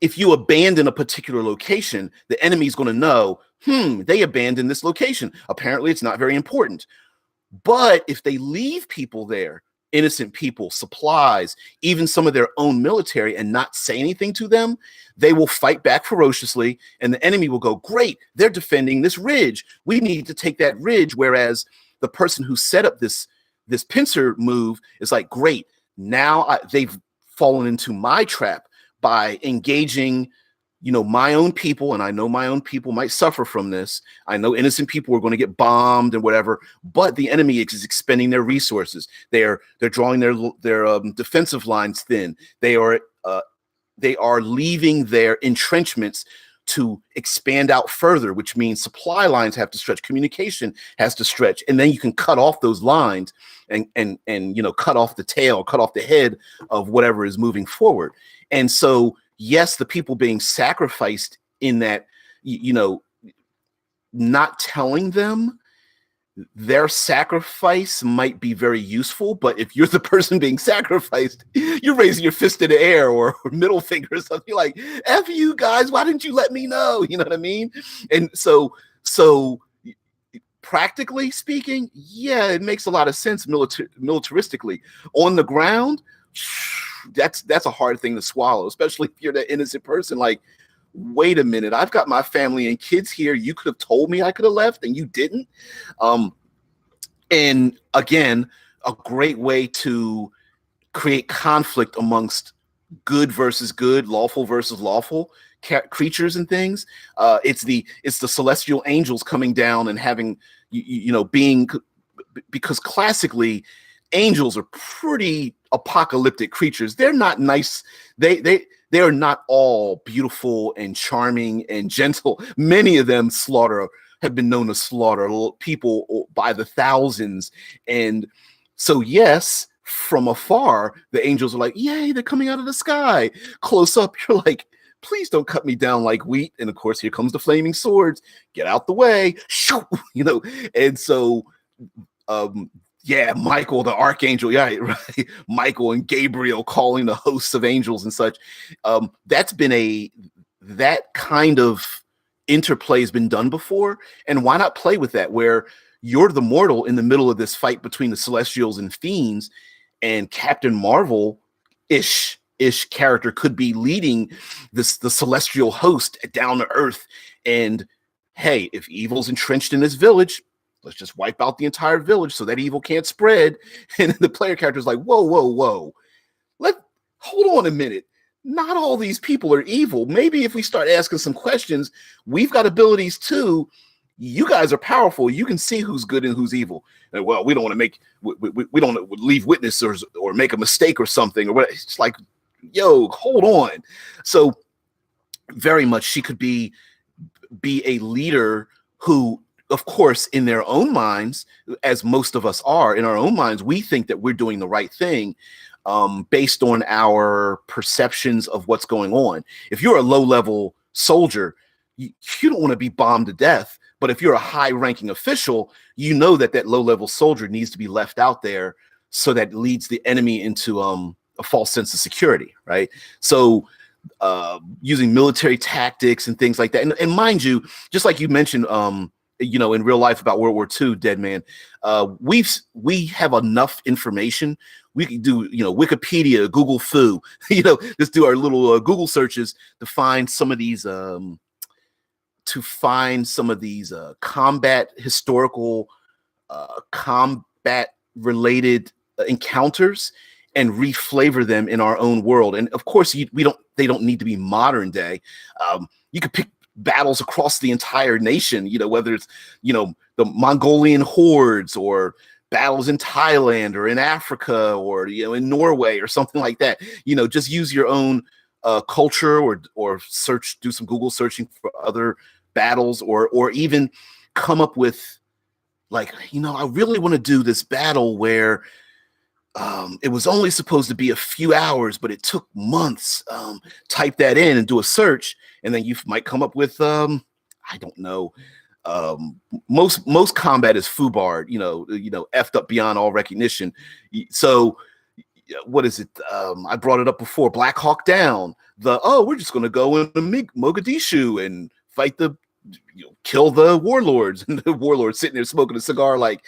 if you abandon a particular location, the enemy is going to know, they abandoned this location. Apparently it's not very important. But if they leave people there, innocent people, supplies, even some of their own military, and not say anything to them, they will fight back ferociously, and the enemy will go, great, they're defending this ridge. We need to take that ridge. Whereas the person who set up this pincer move is like, great, now they've fallen into my trap by engaging my own people, and I know my own people might suffer from this. I know innocent people are going to get bombed and whatever, but the enemy is expending their resources. They're drawing their defensive lines thin. They are leaving their entrenchments to expand out further, which means supply lines have to stretch, communication has to stretch, and then you can cut off those lines and cut off the tail, cut off the head of whatever is moving forward. And so, yes, the people being sacrificed in that, not telling them their sacrifice might be very useful, but if you're the person being sacrificed, you're raising your fist in the air or middle finger or something like, F you guys, why didn't you let me know? You know what I mean? And so practically speaking, yeah, it makes a lot of sense militaristically. On the ground, that's a hard thing to swallow, especially if you're that innocent person. Like, wait a minute, I've got my family and kids here. You could have told me I could have left and you didn't. And again, a great way to create conflict amongst good versus good, lawful versus lawful creatures and things. It's the celestial angels coming down and having, being, because classically angels are pretty apocalyptic creatures. They're not nice. They are not all beautiful and charming and gentle. Many of them have been known to slaughter people by the thousands. And so, yes, from afar, the angels are like, yay, they're coming out of the sky. Close up, you're like, please don't cut me down like wheat. And of course, here comes the flaming swords. Get out the way. And so, yeah, Michael, the archangel, yeah, right. Michael and Gabriel calling the hosts of angels and such. That kind of interplay has been done before. And why not play with that, where you're the mortal in the middle of this fight between the celestials and fiends, and Captain Marvel-ish character could be leading the celestial host down to earth. And hey, if evil's entrenched in this village, let's just wipe out the entire village so that evil can't spread. And the player character is like, whoa. Hold on a minute. Not all these people are evil. Maybe if we start asking some questions, we've got abilities too. You guys are powerful. You can see who's good and who's evil. And well, we don't want to we don't leave witnesses or make a mistake or something. Or what? It's like, yo, hold on. So very much she could be a leader who, of course, in their own minds, as most of us are, in our own minds, we think that we're doing the right thing based on our perceptions of what's going on. If you're a low-level soldier, you don't want to be bombed to death. But if you're a high-ranking official, you know that low-level soldier needs to be left out there so that it leads the enemy into a false sense of security, right? So using military tactics and things like that. And mind you, just like you mentioned, in real life about World War II, Dead Man, we have enough information. We can do, Wikipedia, Google Foo, just do our little Google searches to find some of these, historical, combat related encounters and reflavor them in our own world. And of course, they don't need to be modern day. You could pick battles across the entire nation, whether it's, the Mongolian hordes or battles in Thailand or in Africa or, in Norway or something like that. Just use your own culture or do some Google searching for other battles, or even come up with like, I really want to do this battle where it was only supposed to be a few hours, but it took months. Type that in and do a search, and then you might come up with I don't know. Most combat is foobarred, effed up beyond all recognition. So what is it? I brought it up before. Black Hawk Down. We're just going to go into Mogadishu and fight kill the warlords, and the warlords sitting there smoking a cigar like,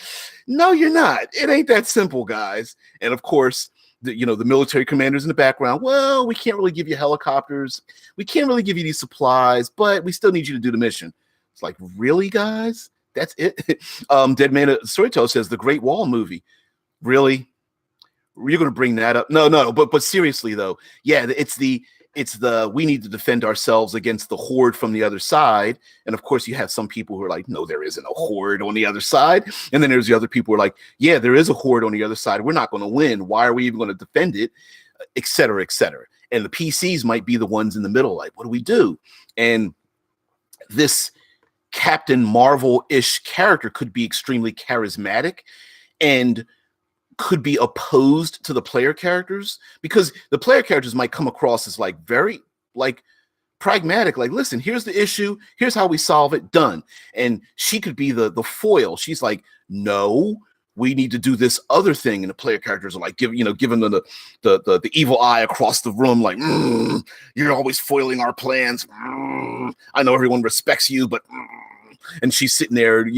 no, you're not. It ain't that simple, guys. And of course, the military commanders in the background, well, we can't really give you helicopters. We can't really give you these supplies, but we still need you to do the mission. It's like, really, guys? That's it? Dead Man Storyteller says the Great Wall movie. Really? You're going to bring that up? No. But seriously though, yeah, it's the we need to defend ourselves against the horde from the other side. And of course, you have some people who are like, no, there isn't a horde on the other side. And then there's the other people who are like, yeah, there is a horde on the other side. We're not going to win. Why are we even going to defend it? Et cetera, et cetera. And the PCs might be the ones in the middle. Like, what do we do? And this Captain Marvel-ish character could be extremely charismatic and could be opposed to the player characters, because the player characters might come across as like very like pragmatic, like, listen, here's the issue, here's how we solve it, done. And she could be the foil. She's like, no, we need to do this other thing. And the player characters are like, giving them the evil eye across the room, like, you're always foiling our plans. I know everyone respects you, but and she's sitting there,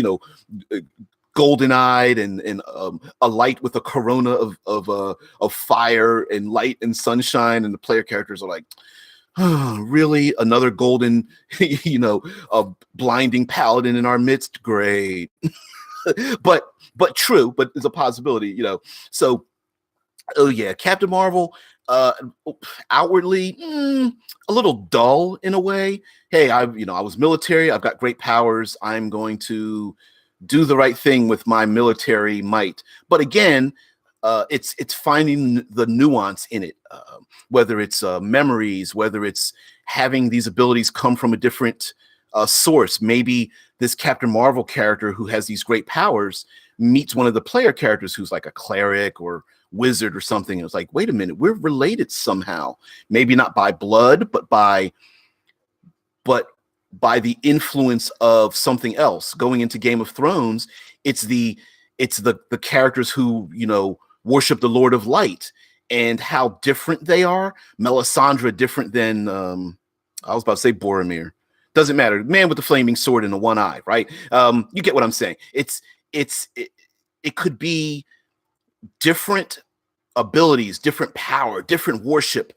golden-eyed and alight with a corona of fire and light and sunshine, and the player characters are like, oh, really, another golden, blinding paladin in our midst? Great. but true, but it's a possibility, So, oh yeah, Captain Marvel, outwardly a little dull in a way. Hey, I was military. I've got great powers. I'm going to do the right thing with my military might. But again, it's finding the nuance in it, whether it's memories, whether it's having these abilities come from a different source. Maybe this Captain Marvel character who has these great powers meets one of the player characters who's like a cleric or wizard or something. And it's like, wait a minute, we're related somehow. Maybe not by blood, but by the influence of something else. Going into Game of Thrones, it's the characters who, worship the Lord of Light, and how different they are. Melisandre different than I was about to say Boromir. Doesn't matter. Man with the flaming sword and the one eye, right? You get what I'm saying. It could be different abilities, different power, different worship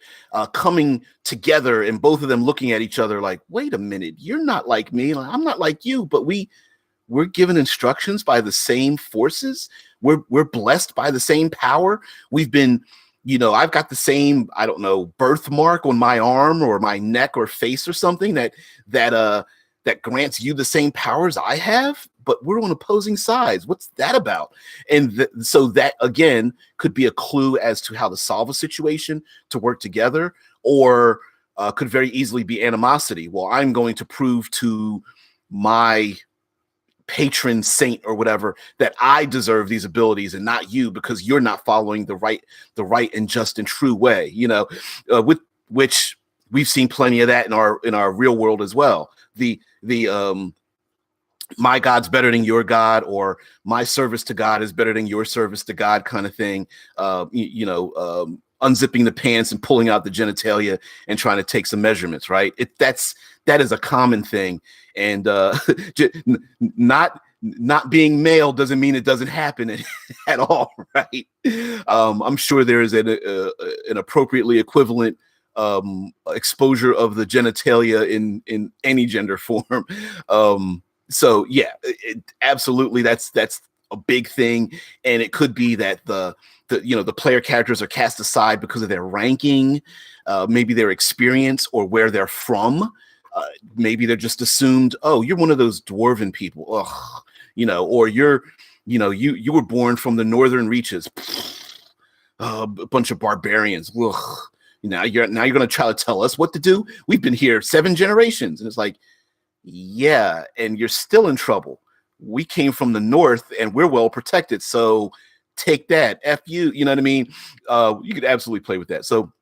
coming together, and both of them looking at each other like, wait a minute, you're not like me, I'm not like you, but we're given instructions by the same forces. We're blessed by the same power. We've been, I've got the same, I don't know, birthmark on my arm or my neck or face or something that grants you the same powers I have, but we're on opposing sides. What's that about? And so that, again, could be a clue as to how to solve a situation, to work together, or could very easily be animosity. Well, I'm going to prove to my patron saint or whatever that I deserve these abilities and not you, because you're not following the right and just and true way, with which we've seen plenty of that in our real world as well. The my God's better than your God, or my service to God is better than your service to God kind of thing. Unzipping the pants and pulling out the genitalia and trying to take some measurements, right? That is a common thing. And not being male doesn't mean it doesn't happen at all, right? I'm sure there is an appropriately equivalent exposure of the genitalia in any gender form. So yeah, absolutely, that's a big thing. And it could be that the player characters are cast aside because of their ranking, maybe their experience, or where they're from. Maybe they're just assumed, oh, you're one of those dwarven people, or you were born from the northern reaches, a bunch of barbarians. Now you're going to try to tell us what to do. We've been here 7 generations, and it's like, Yeah, and you're still in trouble. We came from the north and we're well protected. So take that. F you. You know what I mean? You could absolutely play with that. So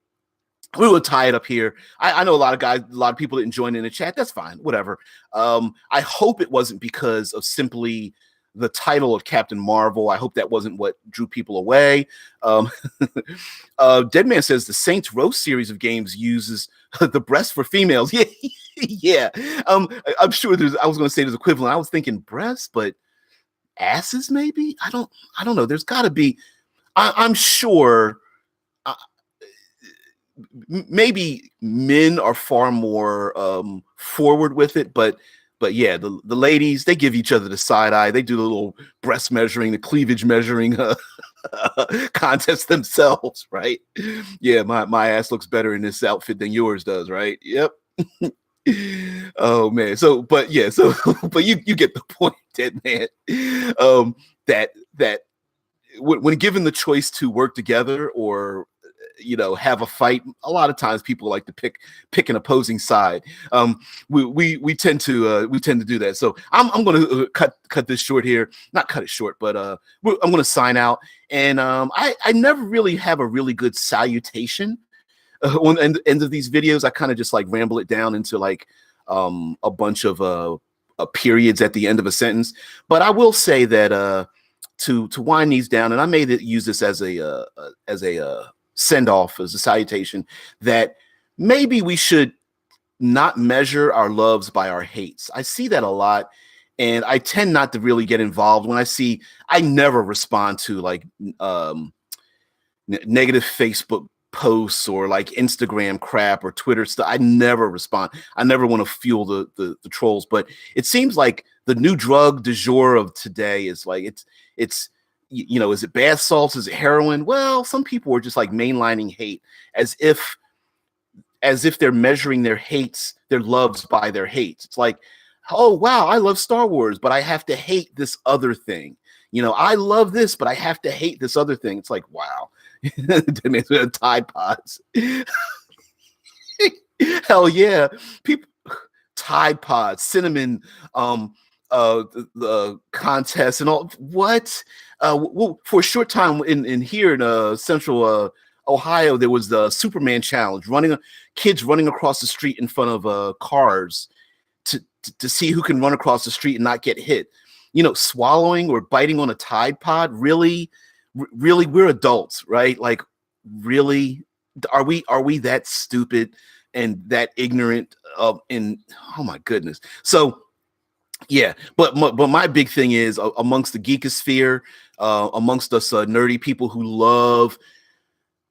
we will tie it up here. I know a lot of guys, a lot of people didn't join in the chat. That's fine, whatever. I hope it wasn't because of simply the title of Captain Marvel. I hope that wasn't what drew people away. Um, Deadman says the Saints Row series of games uses the breast for females. Yeah, yeah. I'm sure there's. I was going to say there's equivalent. I was thinking breasts, but asses maybe. I don't know. There's got to be. I'm sure. Uh, Maybe men are far more forward with it, but yeah, the ladies, they give each other the side eye. They do the little breast measuring, the cleavage measuring contest themselves, right? Yeah, my ass looks better in this outfit than yours does, right? Yep. Oh man. So but yeah, so but you get the point, Dead Man. That when given the choice to work together or have a fight, a lot of times people like to pick an opposing side. We tend to do that. So I'm going to cut this short here, not cut it short, but I'm going to sign out. And I never really have a really good salutation on the end of these videos. I kind of just like ramble it down into like a bunch of periods at the end of a sentence. But I will say that to wind these down, and I may use this as a send off, as a salutation, that maybe we should not measure our loves by our hates. I see that a lot, and I tend not to really get involved when I never respond to like negative Facebook posts or like Instagram crap or Twitter stuff. I never respond. I never want to fuel the trolls. But it seems like the new drug du jour of today is like it's is it bath salts? Is it heroin? Well, some people are just like mainlining hate as if they're measuring their loves by their hates. It's like, oh wow, I love Star Wars, but I have to hate this other thing. I love this, but I have to hate this other thing. It's like, wow. Tide Pods. Hell yeah. People, Tide Pods, cinnamon, the contest and all. What? Well, for a short time in here in central Ohio, there was the Superman challenge, kids running across the street in front of cars to see who can run across the street and not get hit. Swallowing or biting on a Tide Pod. Really, we're adults, right? Like, really, are we that stupid and that ignorant? And oh my goodness. So yeah, but my big thing is amongst the geekosphere, amongst us nerdy people who love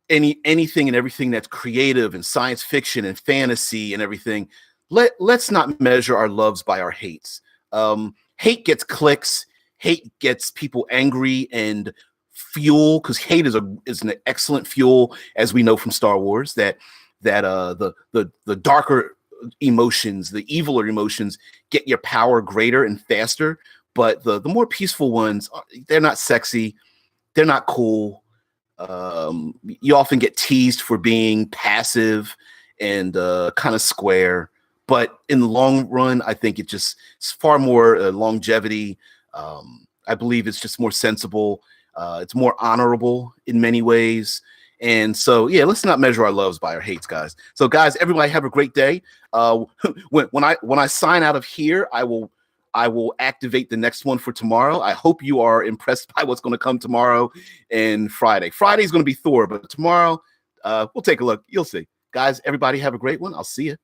anything and everything that's creative and science fiction and fantasy and everything. Let's not measure our loves by our hates. Hate gets clicks. Hate gets people angry and fuel, because hate is an excellent fuel, as we know from Star Wars, that the darker emotions, the eviler emotions, get your power greater and faster. But the more peaceful ones, they're not sexy, they're not cool. You often get teased for being passive and kind of square. But in the long run, I think it's far more longevity. I believe it's just more sensible. It's more honorable in many ways. And so, yeah, let's not measure our loves by our hates, guys. So, guys, everybody have a great day. When I sign out of here, I will activate the next one for tomorrow. I hope you are impressed by what's going to come tomorrow and Friday. Friday's going to be Thor, but tomorrow, we'll take a look. You'll see. Guys, everybody have a great one. I'll see you.